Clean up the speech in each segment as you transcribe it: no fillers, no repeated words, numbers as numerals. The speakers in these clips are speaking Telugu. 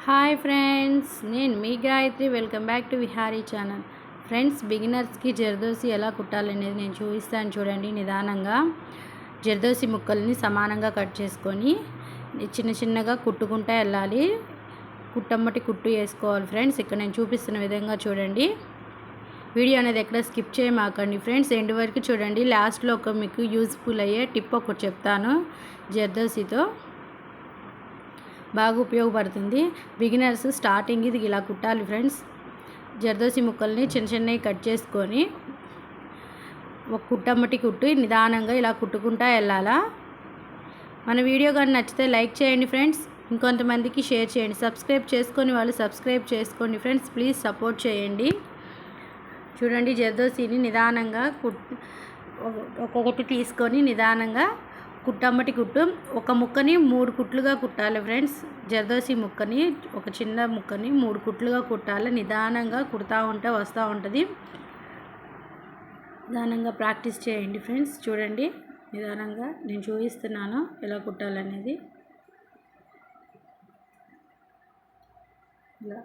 హాయ్ ఫ్రెండ్స్, నేను మీ Gayatri. Welcome back to Vihari channel. Friends, బిగినర్స్కి జర్దోసి ఎలా కుట్టాలనేది నేను చూపిస్తాను చూడండి. నిదానంగా జర్దోసి ముక్కల్ని సమానంగా కట్ చేసుకొని చిన్న చిన్నగా కుట్టుకుంటూ వెళ్ళాలి. కుట్టమ్మటి కుట్టు వేసుకోవాలి ఫ్రెండ్స్. ఇక్కడ నేను చూపిస్తున్న విధంగా చూడండి. వీడియో అనేది ఎక్కడ స్కిప్ చేయమాకండి ఫ్రెండ్స్, ఎండ్ వరకు చూడండి. లాస్ట్లో మీకు యూజ్ఫుల్ అయ్యే టిప్ ఒకటి చెప్తాను. జర్దోసితో బాగా ఉపయోగపడుతుంది. బిగినర్స్ స్టార్టింగ్ ఇది ఇలా కుట్టాలి ఫ్రెండ్స్. జర్దోసి ముక్కల్ని చిన్న చిన్నవి కట్ చేసుకొని ఒక కుట్టమ్మటి కుట్టు నిదానంగా ఇలా కుట్టుకుంటూ వెళ్ళాలా. మన వీడియో కానీ నచ్చితే లైక్ చేయండి ఫ్రెండ్స్, ఇంకొంతమందికి షేర్ చేయండి. సబ్స్క్రైబ్ చేసుకొని వాళ్ళు సబ్స్క్రైబ్ చేసుకోండి ఫ్రెండ్స్, ప్లీజ్ సపోర్ట్ చేయండి. చూడండి, జర్దోసిని నిదానంగా ఒక్కొక్కటి తీసుకొని నిదానంగా కుట్టమ్మటి కుట్టు ఒక ముక్కని 3 కుట్లుగా కుట్టాలి ఫ్రెండ్స్. జర్దోసి ముక్కని ఒక చిన్న ముక్కని 3 కుట్లుగా కుట్టాలి. నిదానంగా కుడతా ఉంటే వస్తూ ఉంటుంది. నిదానంగా ప్రాక్టీస్ చేయండి ఫ్రెండ్స్. చూడండి, నిదానంగా నేను చూపిస్తున్నాను ఎలా కుట్టాలనేది. ఇలా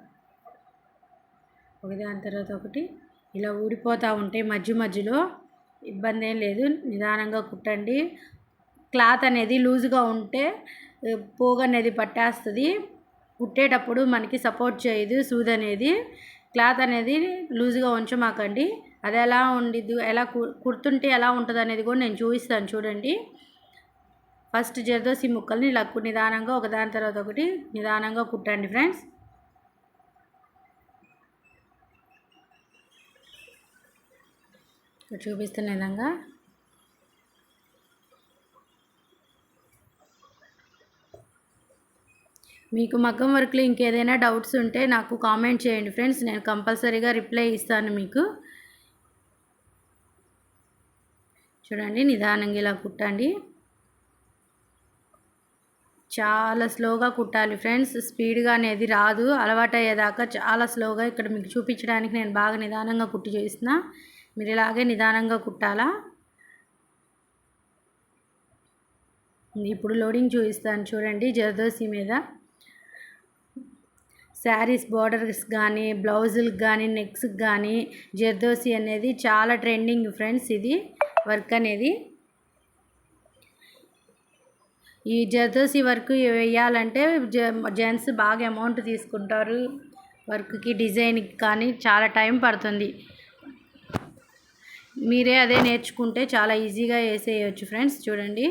ఒకదాని తర్వాత ఒకటి ఇలా ఊడిపోతూ ఉంటే మధ్య మధ్యలో ఇబ్బంది ఏం లేదు. నిదానంగా కుట్టండి. క్లాత్ అనేది లూజ్గా ఉంటే పోగు అనేది పట్టేస్తుంది. కుట్టేటప్పుడు మనకి సపోర్ట్ చేయదు సూది అనేది. క్లాత్ అనేది లూజ్గా ఉంచమాకండి. అది ఎలా ఉండిద్దు, ఎలా కుడుతుంటే ఎలా ఉంటుంది అనేది కూడా నేను చూపిస్తాను చూడండి. ఫస్ట్ జర్దోసి ముక్కల్ని ఇలా నిదానంగా ఒకదాని తర్వాత ఒకటి నిదానంగా కుట్టండి ఫ్రెండ్స్. చూపిస్తున్న విధంగా మీకు మగ్గం వర్క్లో ఇంకేదైనా డౌట్స్ ఉంటే నాకు కామెంట్ చేయండి ఫ్రెండ్స్, నేను కంపల్సరీగా రిప్లై ఇస్తాను మీకు. చూడండి, నిదానంగా ఇలా కుట్టండి. చాలా స్లోగా కుట్టాలి ఫ్రెండ్స్, స్పీడ్గా అనేది రాదు. అలవాటు అయ్యేదాకా చాలా స్లోగా. ఇక్కడ మీకు చూపించడానికి నేను బాగా నిదానంగా కుట్టి చూపిస్తున్నా. మీరు ఇలాగే నిదానంగా కుట్టాలా. ఇప్పుడు లోడింగ్ చూపిస్తాను చూడండి. జర్దోసి మీద శారీస్ బార్డర్స్ కానీ, బ్లౌజులకు కానీ, నెక్స్కి కానీ జర్దోసి అనేది చాలా ట్రెండింగ్ ఫ్రెండ్స్. ఇది వర్క్ అనేది, ఈ జర్దోసి వర్క్ వేయాలంటే జెంట్స్ బాగా అమౌంట్ తీసుకుంటారు. వర్క్కి డిజైన్కి కానీ చాలా టైం పడుతుంది. మీరే అదే నేర్చుకుంటే చాలా ఈజీగా వేసేయచ్చు ఫ్రెండ్స్. చూడండి,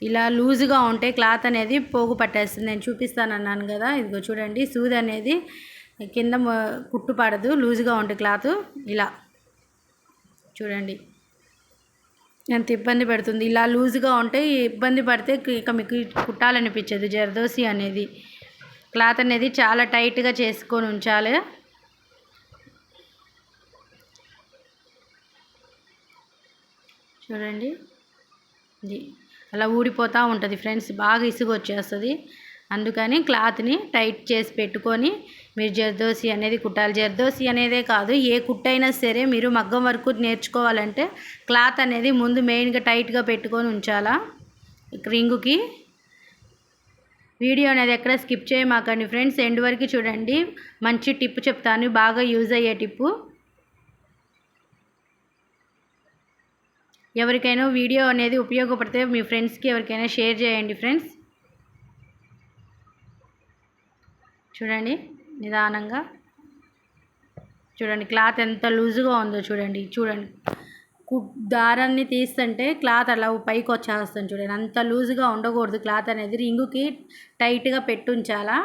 ఇలా లూజ్గా ఉంటే క్లాత్ అనేది పోగు పట్టేస్తుంది. నేను చూపిస్తానన్నాను కదా, ఇదిగో చూడండి. సూది అనేది కింద కుట్టు పడదు, లూజ్గా ఉంటే క్లాత్. ఇలా చూడండి ఎంత ఇబ్బంది పెడుతుంది. ఇలా లూజ్గా ఉంటే ఇబ్బంది పడితే ఇక మీకు కుట్టాలనిపించదు. జర్దోసి అనేది క్లాత్ అనేది చాలా టైట్గా చేసుకొని ఉంచాలి. చూడండి, ఇది అలా ఊడిపోతూ ఉంటుంది ఫ్రెండ్స్, బాగా ఇసుగు వచ్చేస్తుంది. అందుకని క్లాత్ని టైట్ చేసి పెట్టుకొని మీరు జర్దోసి అనేది కుట్టాలి. జర్దోసి అనేదే కాదు, ఏ కుట్టైనా సరే మీరు మగ్గం వరకు నేర్చుకోవాలంటే క్లాత్ అనేది ముందు మెయిన్గా టైట్గా పెట్టుకొని ఉంచాలా రింగుకి. వీడియో అనేది ఎక్కడ స్కిప్ చేయమాకండి ఫ్రెండ్స్, ఎండ్ వరకు చూడండి. మంచి టిప్ చెప్తాను, బాగా యూజ్ అయ్యే టిప్పు. ఎవరికైనా వీడియో అనేది ఉపయోగపడితే మీ ఫ్రెండ్స్కి ఎవరికైనా షేర్ చేయండి ఫ్రెండ్స్. చూడండి, నిదానంగా చూడండి క్లాత్ ఎంత లూజుగా ఉందో చూడండి. చూడండి, దారాన్ని తీస్తుంటే క్లాత్ అలా పైకి వచ్చేస్తుంది. చూడండి, అంత లూజుగా ఉండకూడదు క్లాత్ అనేది. రింగుకి టైట్గా పెట్టుంచాలా.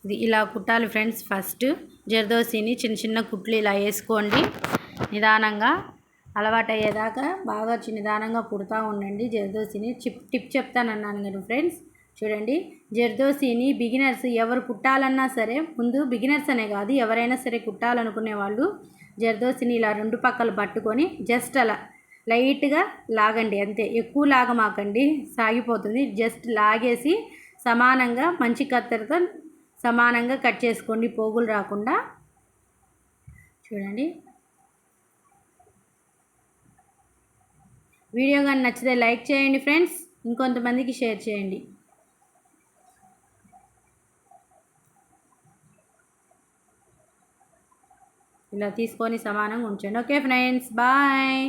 ఇది ఇలా కుట్టాలి ఫ్రెండ్స్. ఫస్ట్ జర్దోసిని చిన్న చిన్న కుట్లు ఇలా వేసుకోండి. నిదానంగా అలవాటు అయ్యేదాకా బాగా నిదానంగా కుడతా ఉండండి జర్దోసిని. టిప్ చెప్తానన్నాను కదా ఫ్రెండ్స్. చూడండి, జర్దోసిని బిగినర్స్ ఎవరు కుట్టాలన్నా సరే, ముందు బిగినర్స్ అనే కాదు ఎవరైనా సరే కుట్టాలనుకునే వాళ్ళు జర్దోసిని ఇలా 2 పక్కలు పట్టుకొని జస్ట్ అలా లైట్గా లాగండి అంతే. ఎక్కువ లాగమాకండి, సాగిపోతుంది. జస్ట్ లాగేసి సమానంగా మంచి కత్తెరతో సమానంగా కట్ చేసుకోండి, పోగులు రాకుండా. చూడండి, వీడియో కానీ నచ్చితే లైక్ చేయండి ఫ్రెండ్స్, ఇంకొంతమందికి షేర్ చేయండి. ఇలా తీసుకొని సమానంగా ఉంచండి. Okay friends, bye.